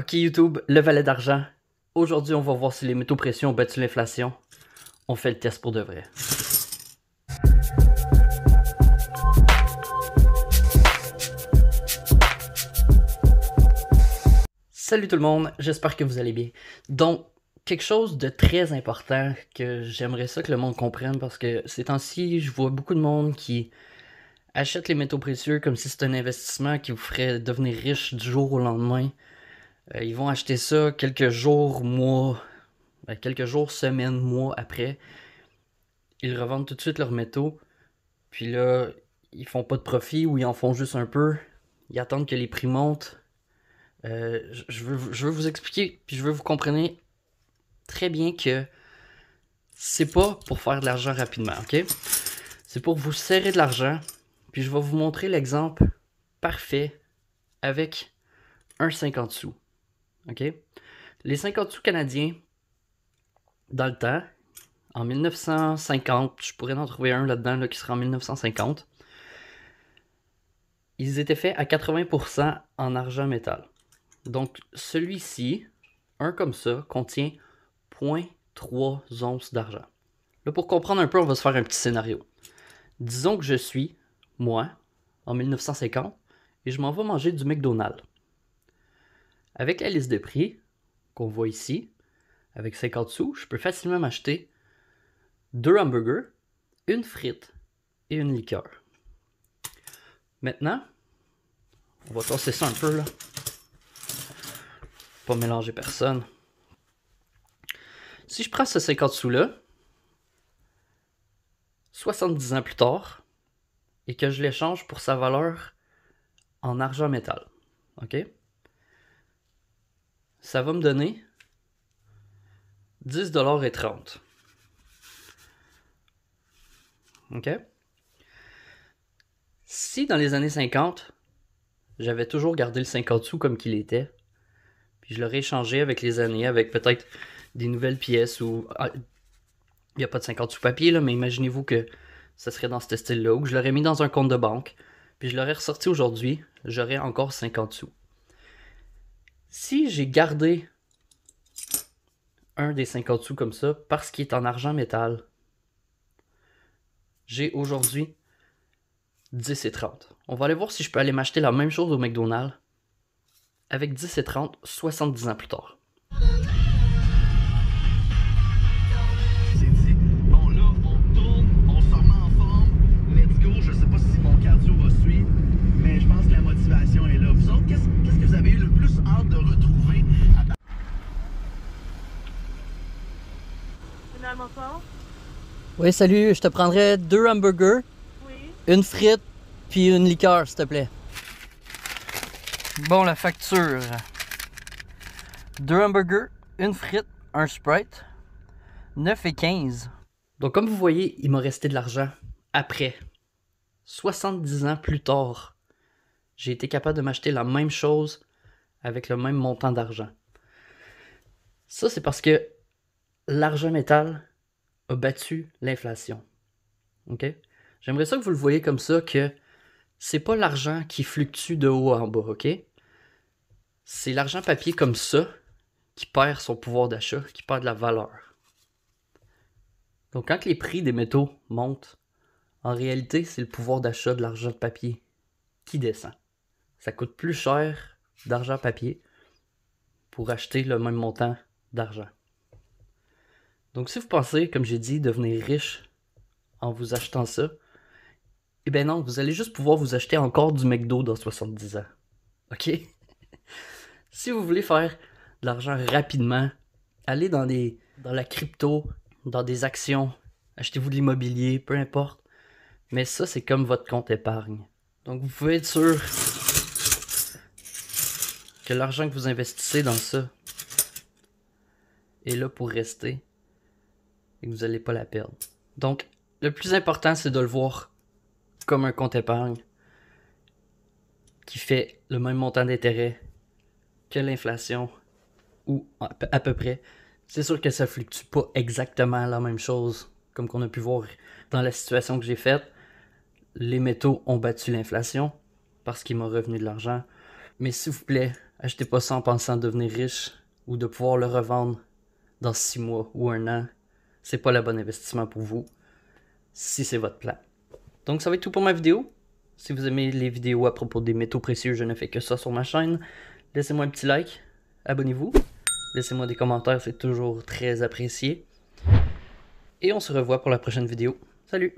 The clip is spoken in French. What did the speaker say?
Ok YouTube, le valet d'argent. Aujourd'hui, on va voir si les métaux précieux ont battu l'inflation. On fait le test pour de vrai. Salut tout le monde, j'espère que vous allez bien. Donc, quelque chose de très important que j'aimerais ça que le monde comprenne parce que ces temps-ci, je vois beaucoup de monde qui achète les métaux précieux comme si c'était un investissement qui vous ferait devenir riche du jour au lendemain. Ils vont acheter ça quelques jours, semaines, mois après. Ils revendent tout de suite leurs métaux. Puis là, ils font pas de profit ou ils en font juste un peu. Ils attendent que les prix montent. Je veux vous expliquer, puis je veux que vous compreniez très bien que c'est pas pour faire de l'argent rapidement, ok? C'est pour vous serrer de l'argent. Puis je vais vous montrer l'exemple parfait avec un 50 sous. Ok? Les 50 sous canadiens, dans le temps, en 1950, je pourrais en trouver un là-dedans là, qui sera en 1950. Ils étaient faits à 80% en argent métal. Donc celui-ci, un comme ça, contient 0,3 onces d'argent. Là, pour comprendre un peu, on va se faire un petit scénario. Disons que je suis, moi, en 1950, et je m'en vais manger du McDonald's. Avec la liste de prix qu'on voit ici, avec 50 sous, je peux facilement m'acheter 2 hamburgers, une frite et une liqueur. Maintenant, on va tasser ça un peu là. Pas mélanger personne. Si je prends ce 50 sous là, 70 ans plus tard, et que je l'échange pour sa valeur en argent métal, ok? Ça va me donner 10,30 $. Ok? Si dans les années 50, j'avais toujours gardé le 50 sous comme qu'il était, puis je l'aurais échangé avec les années, avec peut-être des nouvelles pièces ou... il n'y a pas de 50 sous papier, là, mais imaginez-vous que ça serait dans ce style-là, ou que je l'aurais mis dans un compte de banque, puis je l'aurais ressorti aujourd'hui, j'aurais encore 50 sous. Si j'ai gardé un des 50 sous comme ça, parce qu'il est en argent métal, j'ai aujourd'hui 10,30 $. On va aller voir si je peux aller m'acheter la même chose au McDonald's avec 10,30 $, 70 ans plus tard. C'est dit, bon là, on tourne, on se remet en forme, let's go. Je sais pas si mon cardio va suivre, mais je pense que la motivation est là. Vous autres, qu'est-ce que vous avez eu le plus hâte de retrouver? Finalement fort? Oui, salut, je te prendrais 2 hamburgers, Oui. une frite, puis une liqueur, s'il te plaît. Bon, la facture. 2 hamburgers, une frite, un Sprite, 9,15 $. Donc, comme vous voyez, il m'a resté de l'argent après. 70 ans plus tard, j'ai été capable de m'acheter la même chose avec le même montant d'argent. Ça, c'est parce que l'argent métal a battu l'inflation. Ok? J'aimerais ça que vous le voyez comme ça, que c'est pas l'argent qui fluctue de haut en bas, ok? C'est l'argent papier comme ça qui perd son pouvoir d'achat, qui perd de la valeur. Donc quand les prix des métaux montent, en réalité, c'est le pouvoir d'achat de l'argent de papier qui descend. Ça coûte plus cher d'argent papier pour acheter le même montant d'argent. Donc si vous pensez, comme j'ai dit, devenir riche en vous achetant ça, eh bien non, vous allez juste pouvoir vous acheter encore du McDo dans 70 ans. Ok? Si vous voulez faire de l'argent rapidement, allez dans la crypto, dans des actions, achetez-vous de l'immobilier, peu importe. Mais ça, c'est comme votre compte épargne. Donc vous pouvez être sûr que l'argent que vous investissez dans ça est là pour rester et que vous n'allez pas la perdre. Donc, le plus important, c'est de le voir comme un compte épargne qui fait le même montant d'intérêt que l'inflation, ou à peu près. C'est sûr que ça fluctue pas exactement la même chose, comme qu'on a pu voir dans la situation que j'ai faite. Les métaux ont battu l'inflation parce qu'il m'a revenu de l'argent. Mais s'il vous plaît, Achetez pas ça en pensant devenir riche ou de pouvoir le revendre dans 6 mois ou 1 an. C'est pas le bon investissement pour vous si c'est votre plan. Donc ça va être tout pour ma vidéo. Si vous aimez les vidéos à propos des métaux précieux, je ne fais que ça sur ma chaîne. Laissez-moi un petit like, abonnez-vous, laissez-moi des commentaires, c'est toujours très apprécié. Et on se revoit pour la prochaine vidéo. Salut!